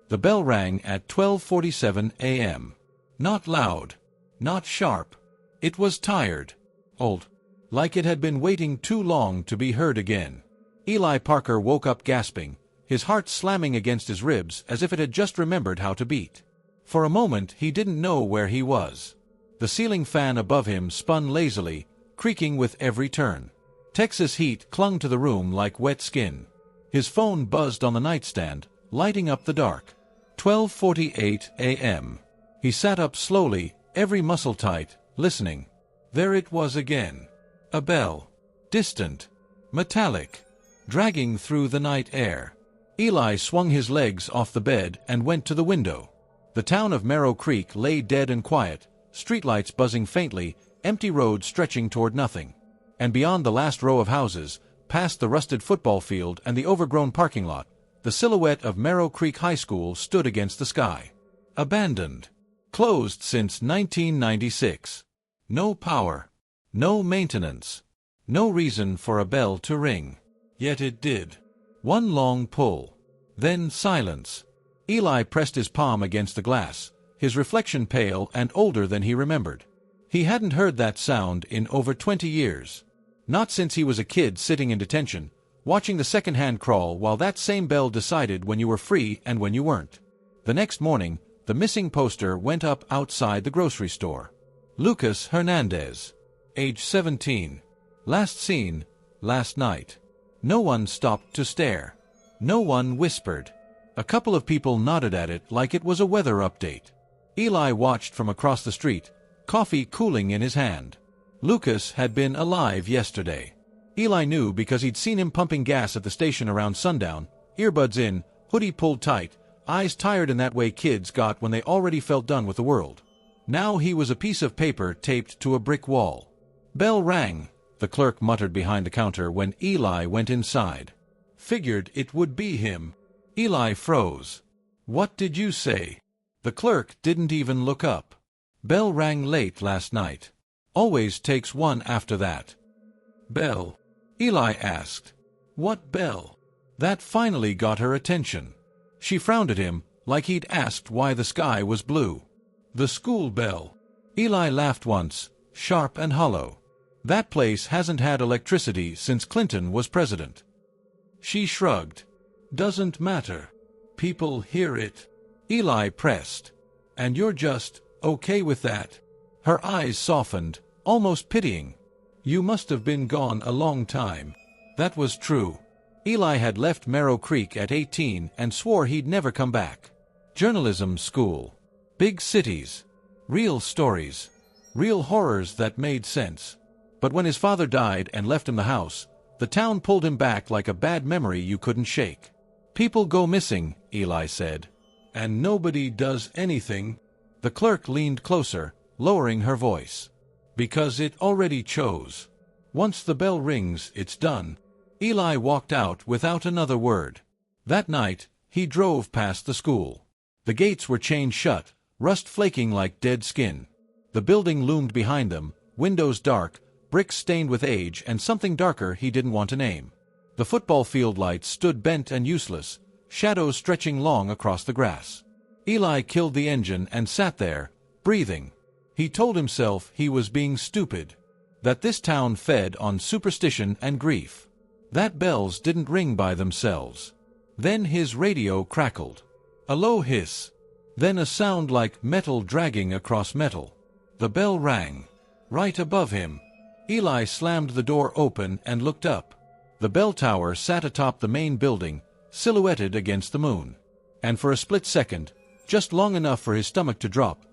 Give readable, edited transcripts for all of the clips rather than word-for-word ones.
The bell rang at 12:47 a.m. Not loud, not sharp. It was tired, old, like it had been waiting too long to be heard again. Eli Parker woke up gasping, his heart slamming against his ribs as if it had just remembered how to beat. For a moment he didn't know where he was. The ceiling fan above him spun lazily, creaking with every turn. Texas heat clung to the room like wet skin. His phone buzzed on the nightstand, lighting up the dark. 12:48 a.m. He sat up slowly, every muscle tight, listening. There it was again. A bell. Distant. Metallic. Dragging through the night air. Eli swung his legs off the bed and went to the window. The town of Merrow Creek lay dead and quiet, streetlights buzzing faintly, empty roads stretching toward nothing. And beyond the last row of houses, past the rusted football field and the overgrown parking lot, the silhouette of Merrow Creek High School stood against the sky. Abandoned. Closed since 1996. No power. No maintenance. No reason for a bell to ring. Yet it did. One long pull. Then silence. Eli pressed his palm against the glass, his reflection pale and older than he remembered. He hadn't heard that sound in over 20 years. Not since he was a kid sitting in detention, watching the second-hand crawl while that same bell decided when you were free and when you weren't. The next morning, the missing poster went up outside the grocery store. Lucas Hernandez. Age 17. Last seen, last night. No one stopped to stare. No one whispered. A couple of people nodded at it like it was a weather update. Eli watched from across the street, coffee cooling in his hand. Lucas had been alive yesterday. Eli knew because he'd seen him pumping gas at the station around sundown, earbuds in, hoodie pulled tight, eyes tired in that way kids got when they already felt done with the world. Now he was a piece of paper taped to a brick wall. Bell rang, the clerk muttered behind the counter when Eli went inside. Figured it would be him. Eli froze. What did you say? The clerk didn't even look up. Bell rang late last night. Always takes one after that. Bell? Eli asked. What bell? That finally got her attention. She frowned at him, like he'd asked why the sky was blue. The school bell. Eli laughed once, sharp and hollow. That place hasn't had electricity since Clinton was president. She shrugged. Doesn't matter. People hear it. Eli pressed. And you're just okay with that? Her eyes softened, almost pitying. You must have been gone a long time. That was true. Eli had left Merrow Creek at 18 and swore he'd never come back. Journalism school. Big cities. Real stories. Real horrors that made sense. But when his father died and left him the house, the town pulled him back like a bad memory you couldn't shake. People go missing, Eli said. And nobody does anything. The clerk leaned closer, lowering her voice. Because it already chose. Once the bell rings, it's done. Eli walked out without another word. That night, he drove past the school. The gates were chained shut, rust flaking like dead skin. The building loomed behind them, windows dark, bricks stained with age and something darker he didn't want to name. The football field lights stood bent and useless, shadows stretching long across the grass. Eli killed the engine and sat there, breathing. He told himself he was being stupid. That this town fed on superstition and grief. That bells didn't ring by themselves. Then his radio crackled. A low hiss. Then a sound like metal dragging across metal. The bell rang. Right above him. Eli slammed the door open and looked up. The bell tower sat atop the main building, silhouetted against the moon. And for a split second, just long enough for his stomach to drop,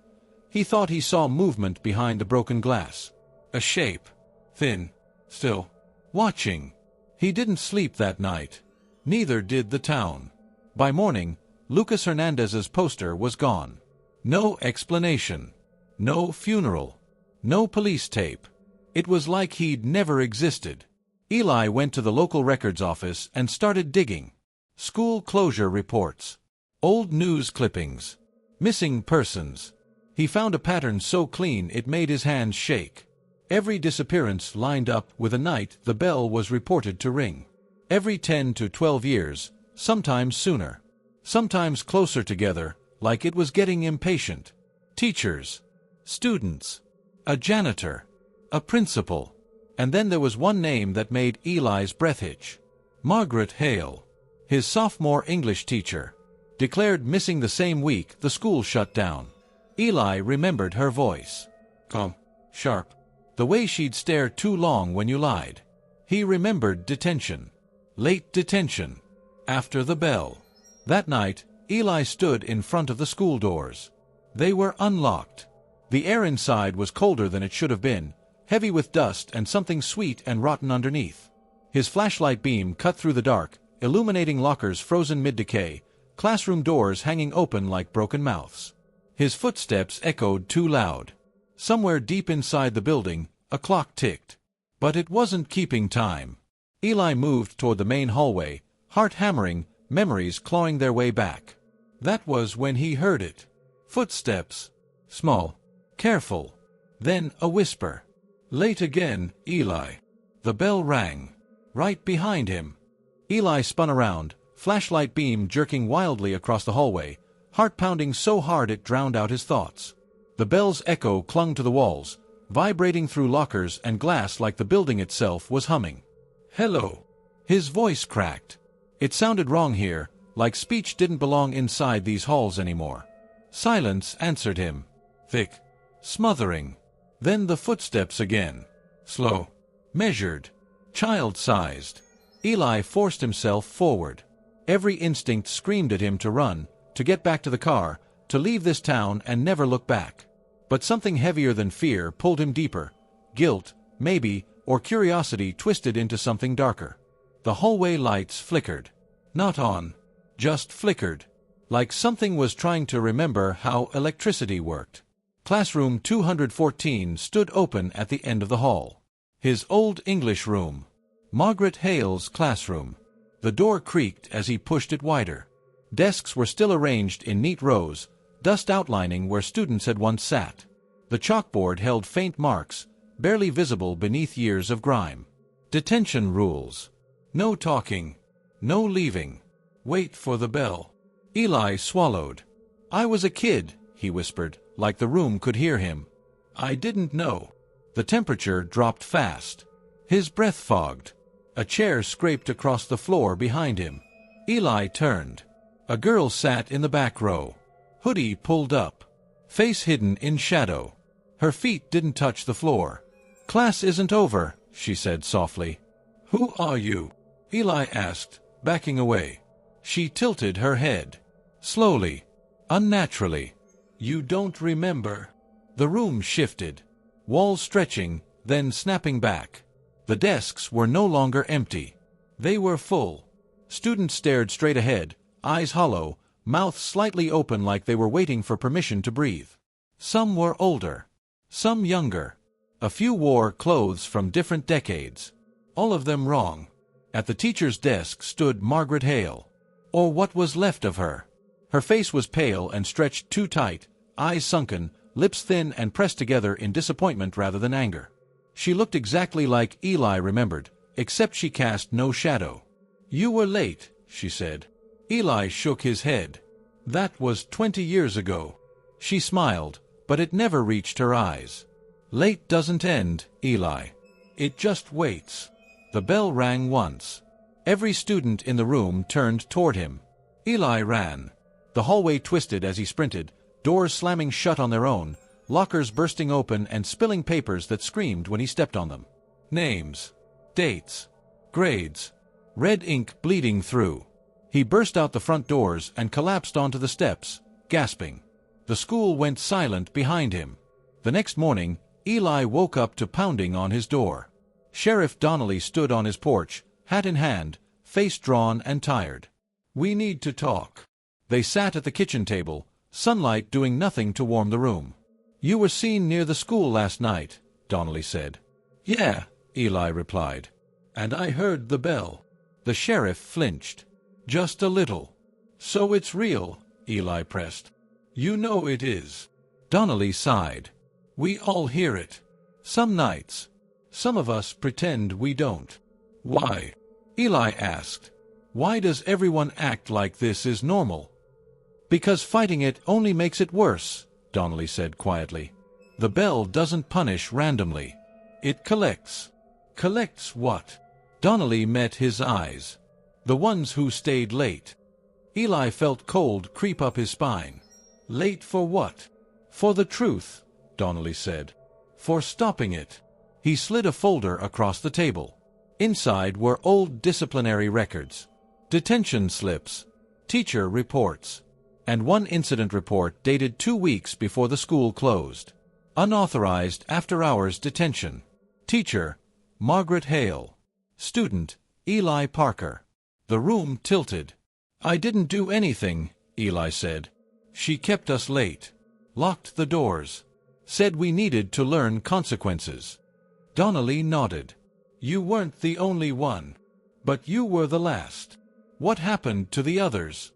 he thought he saw movement behind the broken glass. A shape. Thin. Still. Watching. He didn't sleep that night. Neither did the town. By morning, Lucas Hernandez's poster was gone. No explanation. No funeral. No police tape. It was like he'd never existed. Eli went to the local records office and started digging. School closure reports. Old news clippings. Missing persons. He found a pattern so clean it made his hands shake. Every disappearance lined up with a night the bell was reported to ring. Every 10 to 12 years, sometimes sooner. sometimes closer together, like it was getting impatient. Teachers, students, a janitor, a principal. And then there was one name that made Eli's breath hitch. Margaret Hale, his sophomore English teacher, declared missing the same week the school shut down. Eli remembered her voice. Calm, sharp, the way she'd stare too long when you lied. He remembered detention. Late detention. After the bell. That night, Eli stood in front of the school doors. They were unlocked. The air inside was colder than it should have been, heavy with dust and something sweet and rotten underneath. His flashlight beam cut through the dark, illuminating lockers frozen mid-decay, classroom doors hanging open like broken mouths. His footsteps echoed too loud. Somewhere deep inside the building, a clock ticked. But it wasn't keeping time. Eli moved toward the main hallway, heart hammering, memories clawing their way back. That was when he heard it. Footsteps. Small. Careful. Then a whisper. Late again, Eli. The bell rang. Right behind him. Eli spun around, flashlight beam jerking wildly across the hallway, heart pounding so hard it drowned out his thoughts. The bell's echo clung to the walls, vibrating through lockers and glass like the building itself was humming. Hello. His voice cracked. It sounded wrong here, like speech didn't belong inside these halls anymore. Silence answered him. Thick. Smothering. Then the footsteps again. Slow. Measured. Child-sized. Eli forced himself forward. Every instinct screamed at him to run, to get back to the car, to leave this town and never look back. But something heavier than fear pulled him deeper. Guilt, maybe, or curiosity twisted into something darker. The hallway lights flickered. Not on. Just flickered. Like something was trying to remember how electricity worked. Classroom 214 stood open at the end of the hall. His old English room. Margaret Hale's classroom. The door creaked as he pushed it wider. Desks were still arranged in neat rows, dust outlining where students had once sat. The chalkboard held faint marks, barely visible beneath years of grime. Detention rules. No talking. No leaving. Wait for the bell. Eli swallowed. I was a kid, he whispered, like the room could hear him. I didn't know. The temperature dropped fast. His breath fogged. A chair scraped across the floor behind him. Eli turned. A girl sat in the back row. Hoodie pulled up. Face hidden in shadow. Her feet didn't touch the floor. Class isn't over, she said softly. Who are you? Eli asked, backing away. She tilted her head. Slowly. Unnaturally. You don't remember. The room shifted. Walls stretching, then snapping back. The desks were no longer empty. They were full. Students stared straight ahead, eyes hollow, mouths slightly open like they were waiting for permission to breathe. Some were older. Some younger. A few wore clothes from different decades. All of them wrong. At the teacher's desk stood Margaret Hale. Or what was left of her. Her face was pale and stretched too tight, eyes sunken, lips thin and pressed together in disappointment rather than anger. She looked exactly like Eli remembered, except she cast no shadow. You were late, she said. Eli shook his head. That was 20 years ago. She smiled, but it never reached her eyes. Late doesn't end, Eli. It just waits. The bell rang once. Every student in the room turned toward him. Eli ran. The hallway twisted as he sprinted, doors slamming shut on their own, lockers bursting open and spilling papers that screamed when he stepped on them. Names. Dates. Grades. Red ink bleeding through. He burst out the front doors and collapsed onto the steps, gasping. The school went silent behind him. The next morning, Eli woke up to pounding on his door. Sheriff Donnelly stood on his porch, hat in hand, face drawn and tired. We need to talk. They sat at the kitchen table, sunlight doing nothing to warm the room. You were seen near the school last night, Donnelly said. Yeah, Eli replied. And I heard the bell. The sheriff flinched. Just a little. So it's real, Eli pressed. You know it is. Donnelly sighed. We all hear it. Some nights. Some of us pretend we don't. Why? Eli asked. Why does everyone act like this is normal? Because fighting it only makes it worse, Donnelly said quietly. The bell doesn't punish randomly. It collects. Collects what? Donnelly met his eyes. The ones who stayed late. Eli felt cold creep up his spine. Late for what? For the truth, Donnelly said. For stopping it. He slid a folder across the table. Inside were old disciplinary records, detention slips, teacher reports, and one incident report dated 2 weeks before the school closed. Unauthorized after-hours detention. Teacher, Margaret Hale. Student, Eli Parker. The room tilted. I didn't do anything, Eli said. She kept us late. Locked the doors. Said we needed to learn consequences. Donnelly nodded. You weren't the only one. But you were the last. What happened to the others?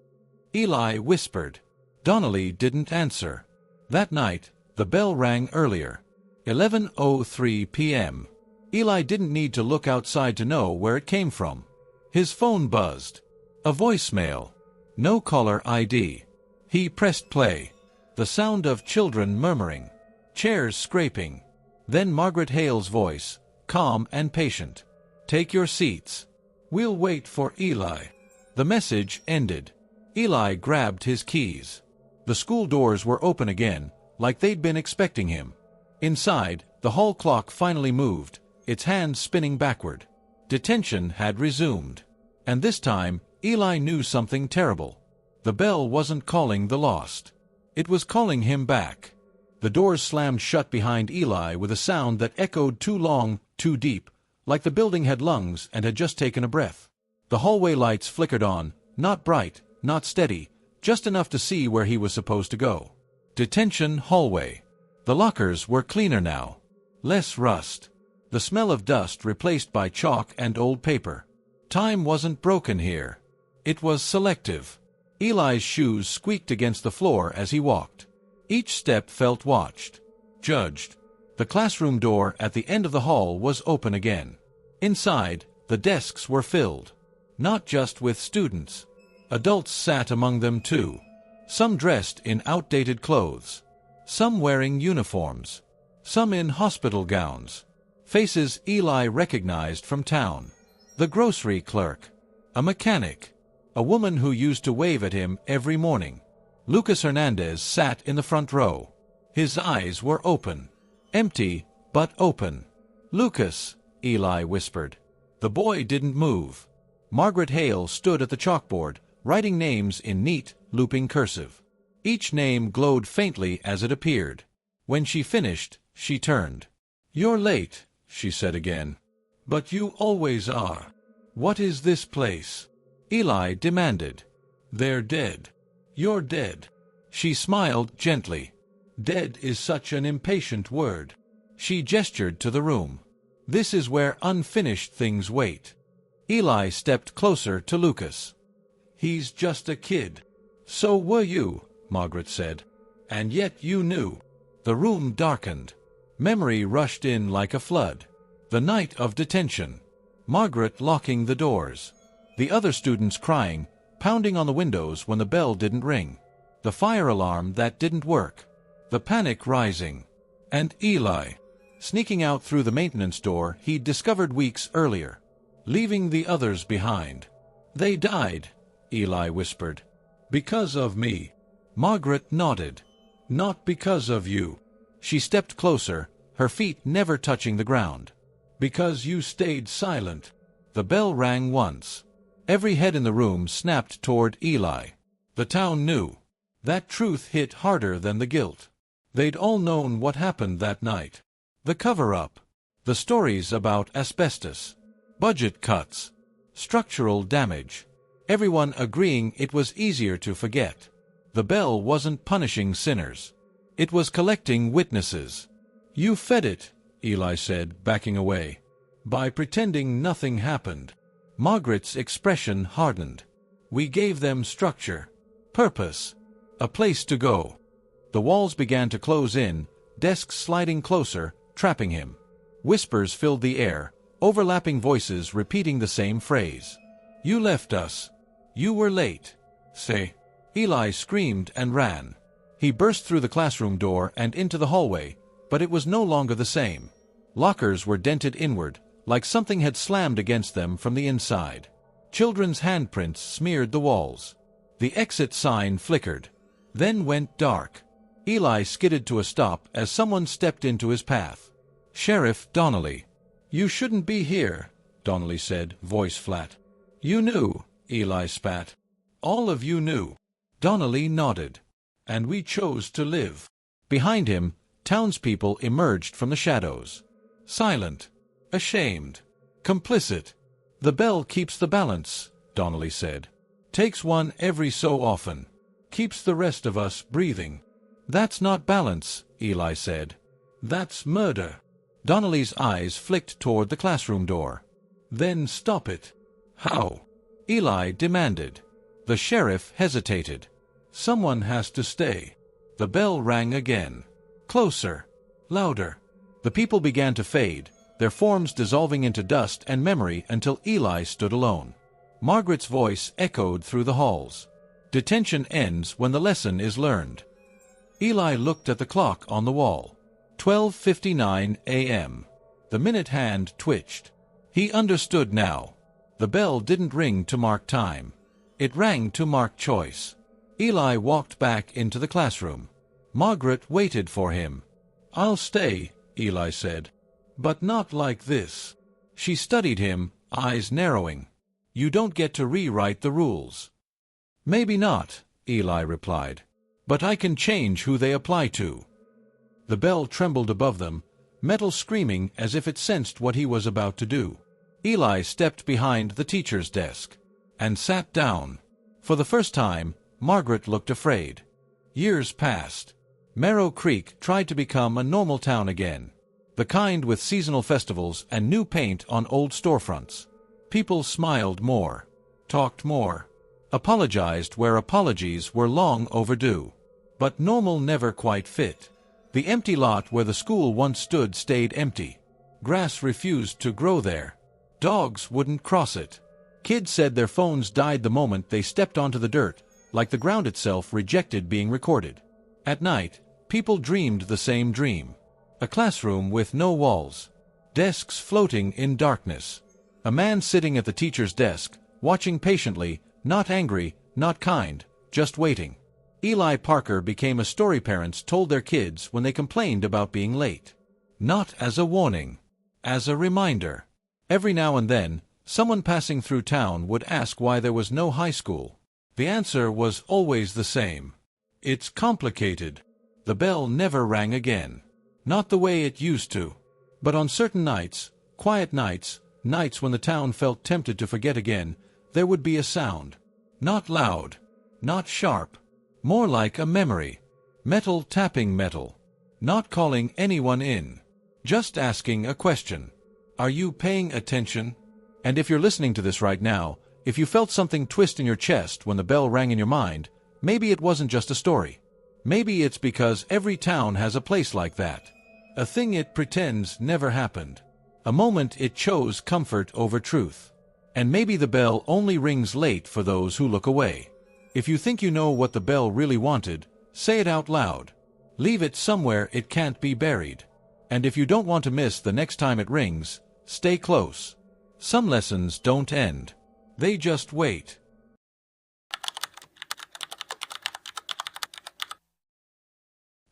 Eli whispered. Donnelly didn't answer. That night, the bell rang earlier. 11:03 p.m. Eli didn't need to look outside to know where it came from. His phone buzzed. A voicemail. No caller ID. He pressed play. The sound of children murmuring. Chairs scraping. Then Margaret Hale's voice, calm and patient. Take your seats. We'll wait for Eli. The message ended. Eli grabbed his keys. The school doors were open again, like they'd been expecting him. Inside, the hall clock finally moved, its hands spinning backward. Detention had resumed. And this time, Eli knew something terrible. The bell wasn't calling the lost. It was calling him back. The doors slammed shut behind Eli with a sound that echoed too long, too deep, like the building had lungs and had just taken a breath. The hallway lights flickered on, not bright, not steady, just enough to see where he was supposed to go. Detention hallway. The lockers were cleaner now. Less rust. The smell of dust replaced by chalk and old paper. Time wasn't broken here. It was selective. Eli's shoes squeaked against the floor as he walked. Each step felt watched, judged. The classroom door at the end of the hall was open again. Inside, the desks were filled. Not just with students. Adults sat among them too. Some dressed in outdated clothes. Some wearing uniforms. Some in hospital gowns. Faces Eli recognized from town. The grocery clerk. A mechanic. A woman who used to wave at him every morning. Lucas Hernandez sat in the front row. His eyes were open. Empty, but open. Lucas, Eli whispered. The boy didn't move. Margaret Hale stood at the chalkboard, writing names in neat, looping cursive. Each name glowed faintly as it appeared. When she finished, she turned. You're late, she said again. But you always are. What is this place? Eli demanded. They're dead. You're dead. She smiled gently. Dead is such an impatient word. She gestured to the room. This is where unfinished things wait. Eli stepped closer to Lucas. He's just a kid. So were you, Margaret said. And yet you knew. The room darkened. Memory rushed in like a flood. The night of detention. Margaret locking the doors. The other students crying, pounding on the windows when the bell didn't ring. The fire alarm that didn't work. The panic rising. And Eli, sneaking out through the maintenance door he'd discovered weeks earlier, leaving the others behind. They died, Eli whispered. Because of me. Margaret nodded. Not because of you. She stepped closer, her feet never touching the ground. Because you stayed silent. The bell rang once. Every head in the room snapped toward Eli. The town knew. That truth hit harder than the guilt. They'd all known what happened that night. The cover-up. The stories about asbestos. Budget cuts. Structural damage. Everyone agreeing it was easier to forget. The bell wasn't punishing sinners. It was collecting witnesses. You fed it, Eli said, backing away. By pretending nothing happened. Margaret's expression hardened. We gave them structure. Purpose. A place to go. The walls began to close in, desks sliding closer, trapping him. Whispers filled the air, overlapping voices repeating the same phrase. You left us. You were late. Say. Eli screamed and ran. He burst through the classroom door and into the hallway, but it was no longer the same. Lockers were dented inward, like something had slammed against them from the inside. Children's handprints smeared the walls. The exit sign flickered, then went dark. Eli skidded to a stop as someone stepped into his path. Sheriff Donnelly. "You shouldn't be here," Donnelly said, voice flat. "You knew," Eli spat. "All of you knew." Donnelly nodded. "And we chose to live." Behind him, townspeople emerged from the shadows. Silent, ashamed, complicit. "The bell keeps the balance," Donnelly said. "Takes one every so often. Keeps the rest of us breathing." "That's not balance," Eli said. "That's murder." Donnelly's eyes flicked toward the classroom door. "Then stop it." "How?" Eli demanded. The sheriff hesitated. "Someone has to stay." The bell rang again. Closer. Louder. The people began to fade, their forms dissolving into dust and memory until Eli stood alone. Margaret's voice echoed through the halls. "Detention ends when the lesson is learned." Eli looked at the clock on the wall. 12:59 a.m. The minute hand twitched. He understood now. The bell didn't ring to mark time. It rang to mark choice. Eli walked back into the classroom. Margaret waited for him. "I'll stay," Eli said. "But not like this." She studied him, eyes narrowing. "You don't get to rewrite the rules." "Maybe not," Eli replied. "But I can change who they apply to." The bell trembled above them, metal screaming as if it sensed what he was about to do. Eli stepped behind the teacher's desk and sat down. For the first time, Margaret looked afraid. Years passed. Merrow Creek tried to become a normal town again, the kind with seasonal festivals and new paint on old storefronts. People smiled more, talked more, apologized where apologies were long overdue. But normal never quite fit. The empty lot where the school once stood stayed empty. Grass refused to grow there. Dogs wouldn't cross it. Kids said their phones died the moment they stepped onto the dirt, like the ground itself rejected being recorded. At night, people dreamed the same dream. A classroom with no walls. Desks floating in darkness. A man sitting at the teacher's desk, watching patiently, not angry, not kind, just waiting. Eli Parker became a story parents told their kids when they complained about being late. Not as a warning, as a reminder. Every now and then, someone passing through town would ask why there was no high school. The answer was always the same. It's complicated. The bell never rang again. Not the way it used to. But on certain nights, quiet nights, nights when the town felt tempted to forget again, there would be a sound. Not loud, not sharp, more like a memory. Metal tapping metal. Not calling anyone in. Just asking a question. Are you paying attention? And if you're listening to this right now, if you felt something twist in your chest when the bell rang in your mind, maybe it wasn't just a story. Maybe it's because every town has a place like that. A thing it pretends never happened. A moment it chose comfort over truth. And maybe the bell only rings late for those who look away. If you think you know what the bell really wanted, say it out loud. Leave it somewhere it can't be buried. And if you don't want to miss the next time it rings, stay close. Some lessons don't end. They just wait.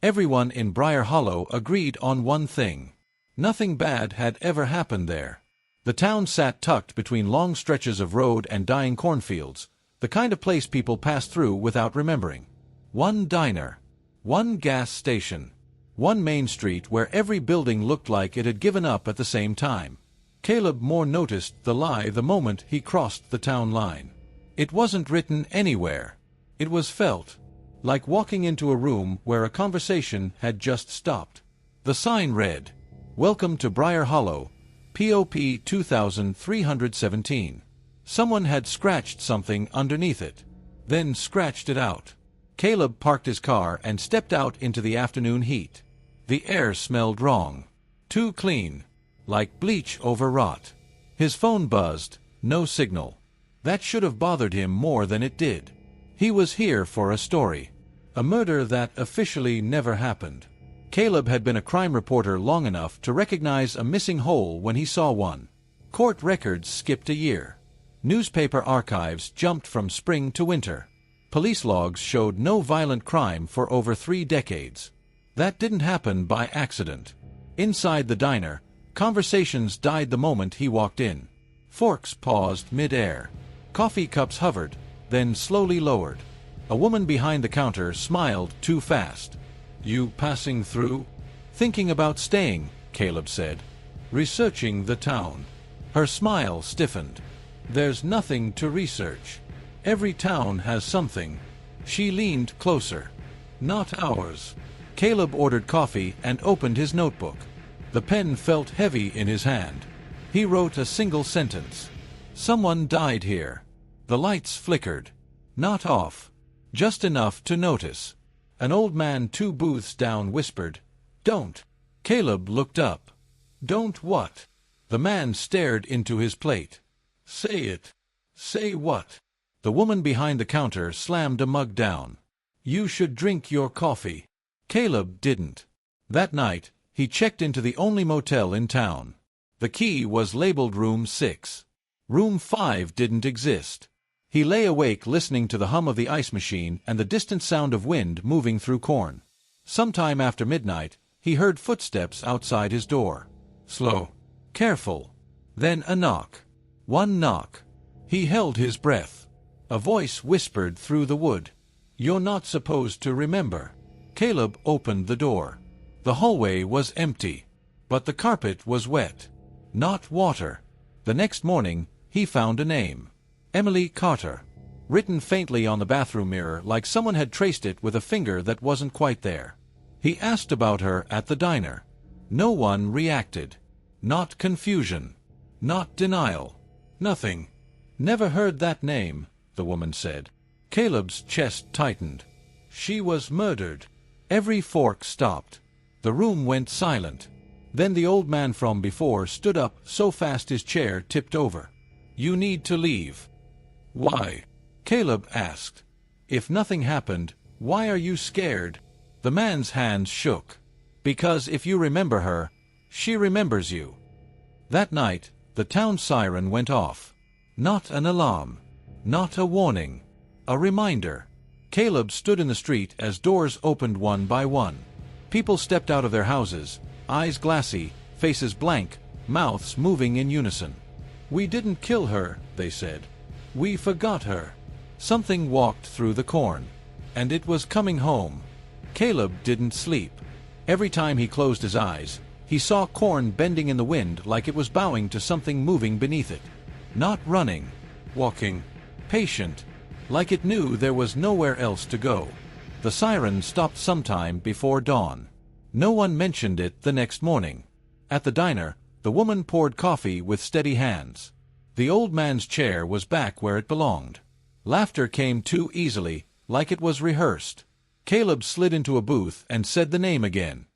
Everyone in Briar Hollow agreed on one thing. Nothing bad had ever happened there. The town sat tucked between long stretches of road and dying cornfields, the kind of place people pass through without remembering. One diner. One gas station. One main street where every building looked like it had given up at the same time. Caleb Moore noticed the lie the moment he crossed the town line. It wasn't written anywhere. It was felt. Like walking into a room where a conversation had just stopped. The sign read, "Welcome to Briar Hollow, POP 2317. Someone had scratched something underneath it. Then scratched it out. Caleb parked his car and stepped out into the afternoon heat. The air smelled wrong. Too clean. Like bleach overwrought. His phone buzzed. No signal. That should have bothered him more than it did. He was here for a story. A murder that officially never happened. Caleb had been a crime reporter long enough to recognize a missing hole when he saw one. Court records skipped a year. Newspaper archives jumped from spring to winter. Police logs showed no violent crime for over 3 decades. That didn't happen by accident. Inside the diner, conversations died the moment he walked in. Forks paused mid-air. Coffee cups hovered, then slowly lowered. A woman behind the counter smiled too fast. "You passing through?" "Thinking about staying," Caleb said. "Researching the town." Her smile stiffened. "There's nothing to research. Every town has something." She leaned closer. "Not ours." Caleb ordered coffee and opened his notebook. The pen felt heavy in his hand. He wrote a single sentence. "Someone died here." The lights flickered. Not off. Just enough to notice. An old man 2 booths down whispered, "Don't." Caleb looked up. "Don't what?" The man stared into his plate. "Say it." "Say what?" The woman behind the counter slammed a mug down. "You should drink your coffee." Caleb didn't. That night, he checked into the only motel in town. The key was labeled Room 6. Room 5 didn't exist. He lay awake listening to the hum of the ice machine and the distant sound of wind moving through corn. Sometime after midnight, he heard footsteps outside his door. Slow. Careful. Then a knock. One knock. He held his breath. A voice whispered through the wood. "You're not supposed to remember." Caleb opened the door. The hallway was empty. But the carpet was wet. Not water. The next morning, he found a name. Emily Carter. Written faintly on the bathroom mirror like someone had traced it with a finger that wasn't quite there. He asked about her at the diner. No one reacted. Not confusion. Not denial. Nothing. "Never heard that name," the woman said. Caleb's chest tightened. She was murdered. Every fork stopped. The room went silent. Then the old man from before stood up so fast his chair tipped over. "You need to leave." "Why?" Caleb asked. "If nothing happened, why are you scared?" The man's hands shook. "Because if you remember her, she remembers you." That night, the town siren went off. Not an alarm. Not a warning. A reminder. Caleb stood in the street as doors opened one by one. People stepped out of their houses, eyes glassy, faces blank, mouths moving in unison. "We didn't kill her," they said. "We forgot her." Something walked through the corn. And it was coming home. Caleb didn't sleep. Every time he closed his eyes, he saw corn bending in the wind like it was bowing to something moving beneath it. Not running. Walking. Patient. Like it knew there was nowhere else to go. The siren stopped sometime before dawn. No one mentioned it the next morning. At the diner, the woman poured coffee with steady hands. The old man's chair was back where it belonged. Laughter came too easily, like it was rehearsed. Caleb slid into a booth and said the name again.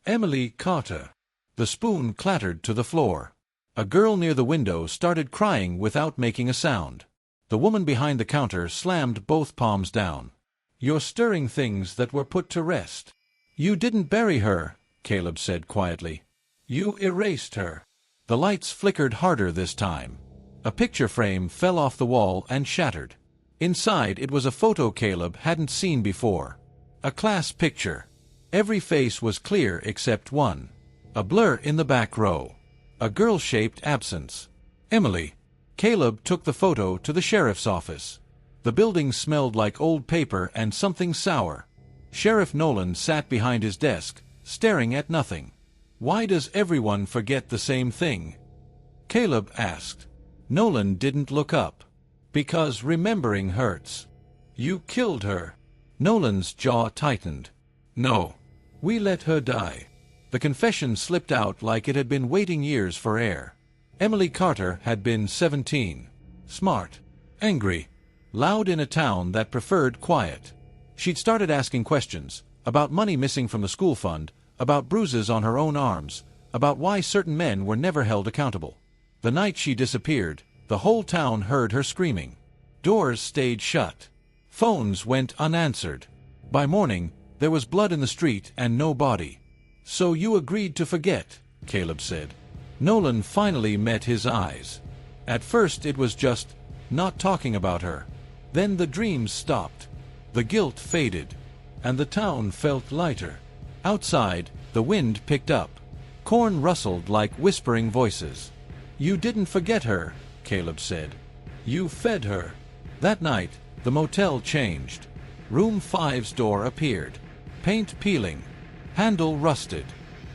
"Emily Carter." The spoon clattered to the floor. A girl near the window started crying without making a sound. The woman behind the counter slammed both palms down. "You're stirring things that were put to rest." "You didn't bury her," Caleb said quietly. "You erased her." The lights flickered harder this time. A picture frame fell off the wall and shattered. Inside it was a photo Caleb hadn't seen before. A class picture. Every face was clear except one. A blur in the back row. A girl-shaped absence. Emily. Caleb took the photo to the sheriff's office. The building smelled like old paper and something sour. Sheriff Nolan sat behind his desk, staring at nothing. "Why does everyone forget the same thing?" Caleb asked. Nolan didn't look up. "Because remembering hurts." "You killed her." Nolan's jaw tightened. "No. We let her die." The confession slipped out like it had been waiting years for air. Emily Carter had been 17. Smart. Angry. Loud in a town that preferred quiet. She'd started asking questions, about money missing from the school fund, about bruises on her own arms, about why certain men were never held accountable. The night she disappeared, the whole town heard her screaming. Doors stayed shut. Phones went unanswered. By morning, there was blood in the street and no body. "So you agreed to forget," Caleb said. Nolan finally met his eyes. At first it was just not talking about her. Then the dreams stopped. The guilt faded. And the town felt lighter. Outside, the wind picked up. Corn rustled like whispering voices. "You didn't forget her," Caleb said. "You fed her." That night, the motel changed. Room 5's door appeared. Paint peeling. Handle rusted.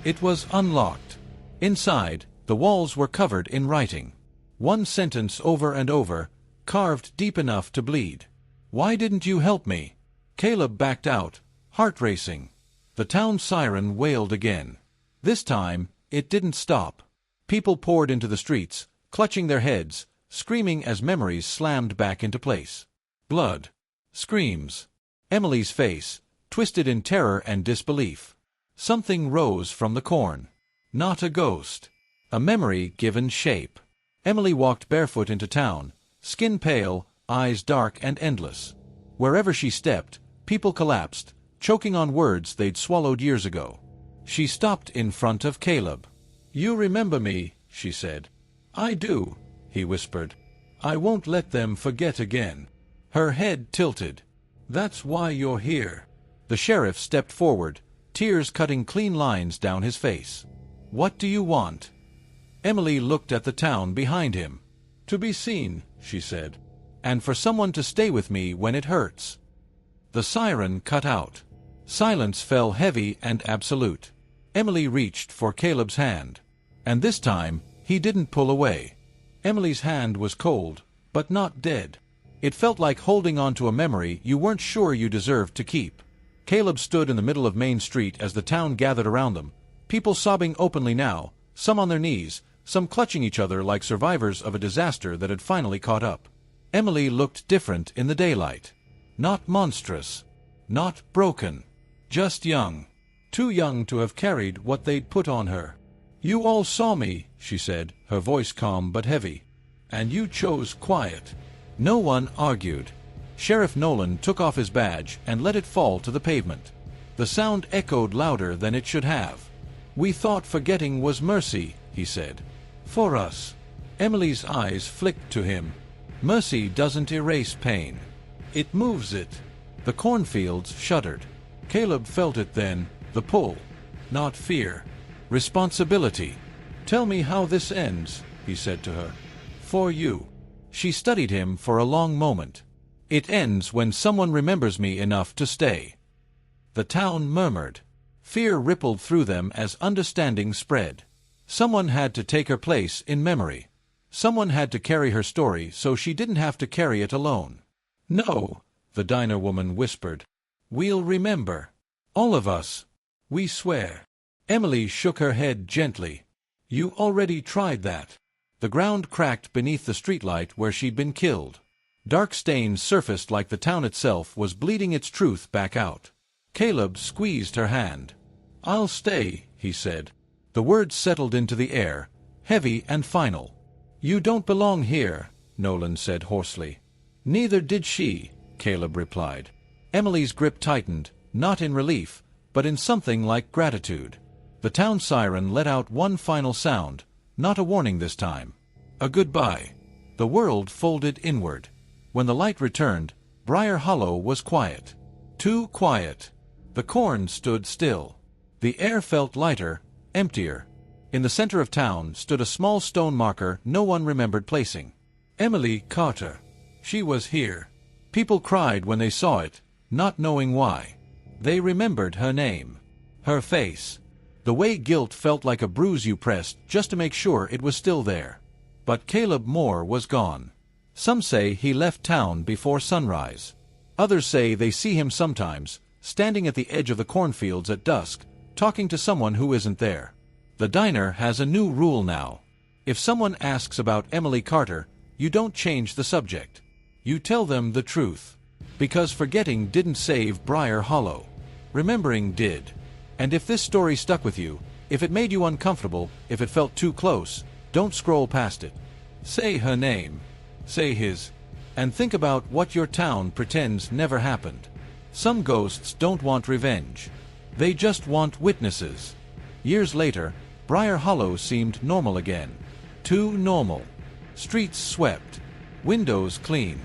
It was unlocked. Inside, the walls were covered in writing. One sentence over and over, carved deep enough to bleed. "Why didn't you help me?" Caleb backed out, heart racing. The town siren wailed again. This time, it didn't stop. People poured into the streets, clutching their heads, screaming as memories slammed back into place. Blood. Screams. Emily's face, twisted in terror and disbelief. Something rose from the corn. Not a ghost. A memory given shape. Emily walked barefoot into town, skin pale, eyes dark and endless. Wherever she stepped, people collapsed, choking on words they'd swallowed years ago. She stopped in front of Caleb. "You remember me," she said. "I do," he whispered. "I won't let them forget again." Her head tilted. "That's why you're here." The sheriff stepped forward, tears cutting clean lines down his face. "What do you want?" Emily looked at the town behind him. "To be seen," she said. "And for someone to stay with me when it hurts." The siren cut out. Silence fell heavy and absolute. Emily reached for Caleb's hand. And this time, he didn't pull away. Emily's hand was cold, but not dead. It felt like holding on to a memory you weren't sure you deserved to keep. Caleb stood in the middle of Main Street as the town gathered around them, people sobbing openly now, some on their knees, some clutching each other like survivors of a disaster that had finally caught up. Emily looked different in the daylight. Not monstrous. Not broken. Just young. Too young to have carried what they'd put on her. "You all saw me," she said, her voice calm but heavy. "And you chose quiet." No one argued. Sheriff Nolan took off his badge and let it fall to the pavement. The sound echoed louder than it should have. "We thought forgetting was mercy," he said. "For us." Emily's eyes flicked to him. "Mercy doesn't erase pain. It moves it." The cornfields shuddered. Caleb felt it then, the pull. Not fear. Responsibility. "Tell me how this ends," he said to her. "For you." She studied him for a long moment. "It ends when someone remembers me enough to stay." The town murmured. Fear rippled through them as understanding spread. Someone had to take her place in memory. Someone had to carry her story so she didn't have to carry it alone. "No," the diner woman whispered. "We'll remember. All of us. We swear." Emily shook her head gently. "You already tried that." The ground cracked beneath the streetlight where she'd been killed. Dark stains surfaced like the town itself was bleeding its truth back out. Caleb squeezed her hand. "I'll stay," he said. The words settled into the air, heavy and final. "You don't belong here," Nolan said hoarsely. "Neither did she," Caleb replied. Emily's grip tightened, not in relief, but in something like gratitude. The town siren let out one final sound, not a warning this time. A goodbye. The world folded inward. When the light returned, Briar Hollow was quiet. Too quiet. The corn stood still. The air felt lighter, emptier. In the center of town stood a small stone marker no one remembered placing. Emily Carter. She was here. People cried when they saw it, not knowing why. They remembered her name. Her face. The way guilt felt like a bruise you pressed just to make sure it was still there. But Caleb Moore was gone. Some say he left town before sunrise. Others say they see him sometimes, standing at the edge of the cornfields at dusk, talking to someone who isn't there. The diner has a new rule now. If someone asks about Emily Carter, you don't change the subject. You tell them the truth. Because forgetting didn't save Briar Hollow. Remembering did. And if this story stuck with you, if it made you uncomfortable, if it felt too close, don't scroll past it. Say her name. Say his. And think about what your town pretends never happened. Some ghosts don't want revenge. They just want witnesses. Years later, Briar Hollow seemed normal again. Too normal. Streets swept. Windows clean.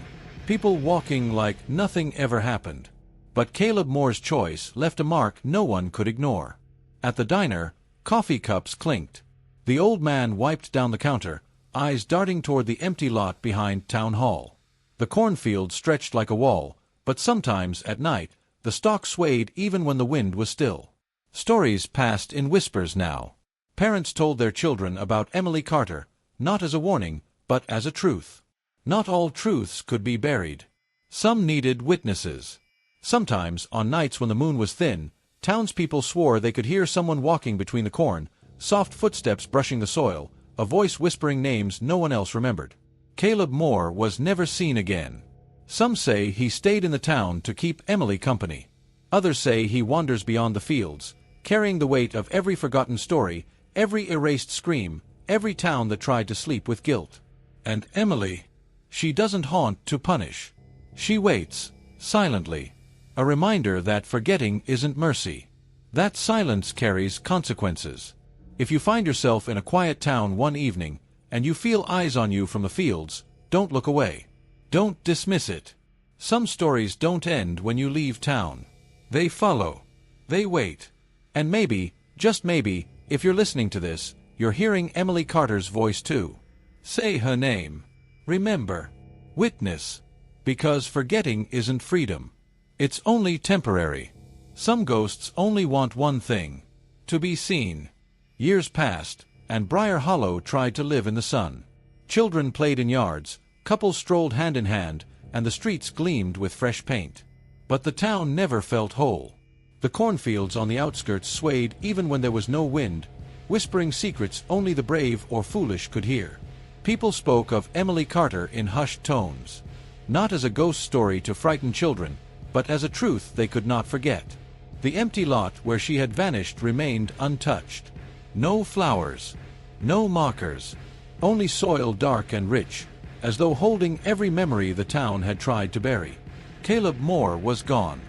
People walking like nothing ever happened. But Caleb Moore's choice left a mark no one could ignore. At the diner, coffee cups clinked. The old man wiped down the counter, eyes darting toward the empty lot behind Town Hall. The cornfield stretched like a wall, but sometimes, at night, the stalk swayed even when the wind was still. Stories passed in whispers now. Parents told their children about Emily Carter, not as a warning, but as a truth. Not all truths could be buried. Some needed witnesses. Sometimes, on nights when the moon was thin, townspeople swore they could hear someone walking between the corn, soft footsteps brushing the soil, a voice whispering names no one else remembered. Caleb Moore was never seen again. Some say he stayed in the town to keep Emily company. Others say he wanders beyond the fields, carrying the weight of every forgotten story, every erased scream, every town that tried to sleep with guilt. And Emily, she doesn't haunt to punish. She waits, silently, a reminder that forgetting isn't mercy. That silence carries consequences. If you find yourself in a quiet town one evening, and you feel eyes on you from the fields, don't look away. Don't dismiss it. Some stories don't end when you leave town. They follow. They wait. And maybe, just maybe, if you're listening to this, you're hearing Emily Carter's voice too. Say her name. Remember. Witness. Because forgetting isn't freedom. It's only temporary. Some ghosts only want one thing: to be seen. Years passed, and Briar Hollow tried to live in the sun. Children played in yards, couples strolled hand in hand, and the streets gleamed with fresh paint. But the town never felt whole. The cornfields on the outskirts swayed even when there was no wind, whispering secrets only the brave or foolish could hear. People spoke of Emily Carter in hushed tones, not as a ghost story to frighten children, but as a truth they could not forget. The empty lot where she had vanished remained untouched. No flowers, no mockers, only soil dark and rich, as though holding every memory the town had tried to bury. Caleb Moore was gone.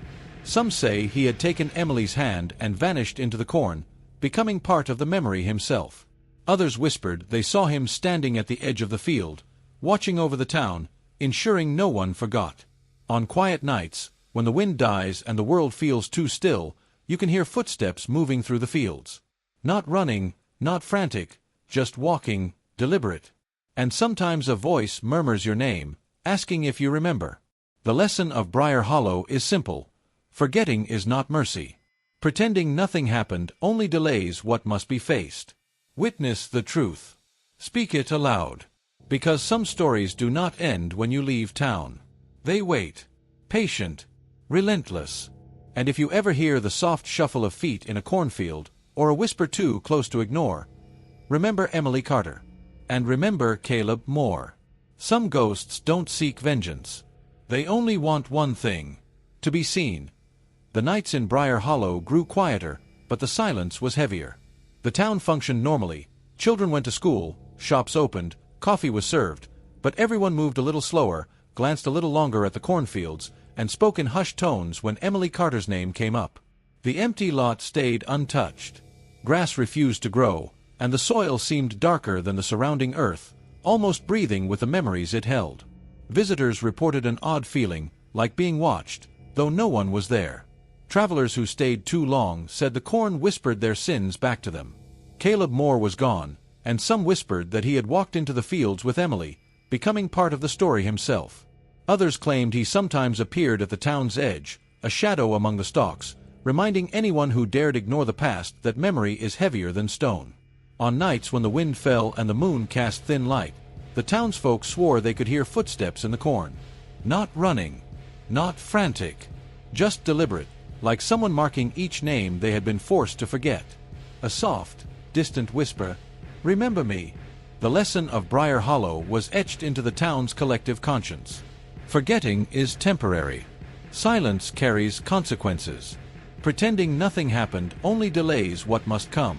Some say he had taken Emily's hand and vanished into the corn, becoming part of the memory himself. Others whispered they saw him standing at the edge of the field, watching over the town, ensuring no one forgot. On quiet nights, when the wind dies and the world feels too still, you can hear footsteps moving through the fields. Not running, not frantic, just walking, deliberate. And sometimes a voice murmurs your name, asking if you remember. The lesson of Briar Hollow is simple. Forgetting is not mercy. Pretending nothing happened only delays what must be faced. Witness the truth. Speak it aloud. Because some stories do not end when you leave town. They wait. Patient. Relentless. And if you ever hear the soft shuffle of feet in a cornfield, or a whisper too close to ignore, remember Emily Carter. And remember Caleb Moore. Some ghosts don't seek vengeance. They only want one thing: to be seen. The nights in Briar Hollow grew quieter, but the silence was heavier. The town functioned normally. Children went to school, shops opened, coffee was served, but everyone moved a little slower, glanced a little longer at the cornfields, and spoke in hushed tones when Emily Carter's name came up. The empty lot stayed untouched. Grass refused to grow, and the soil seemed darker than the surrounding earth, almost breathing with the memories it held. Visitors reported an odd feeling, like being watched, though no one was there. Travelers who stayed too long said the corn whispered their sins back to them. Caleb Moore was gone, and some whispered that he had walked into the fields with Emily, becoming part of the story himself. Others claimed he sometimes appeared at the town's edge, a shadow among the stalks, reminding anyone who dared ignore the past that memory is heavier than stone. On nights when the wind fell and the moon cast thin light, the townsfolk swore they could hear footsteps in the corn. Not running, not frantic, just deliberate, like someone marking each name they had been forced to forget. A soft, distant whisper, "Remember me." The lesson of Briar Hollow was etched into the town's collective conscience. Forgetting is temporary. Silence carries consequences. Pretending nothing happened only delays what must come.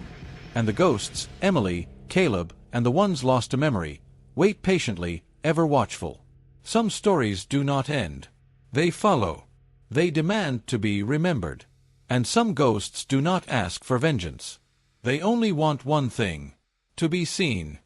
And the ghosts, Emily, Caleb, and the ones lost to memory, wait patiently, ever watchful. Some stories do not end. They follow. They demand to be remembered. And some ghosts do not ask for vengeance. They only want one thing: to be seen.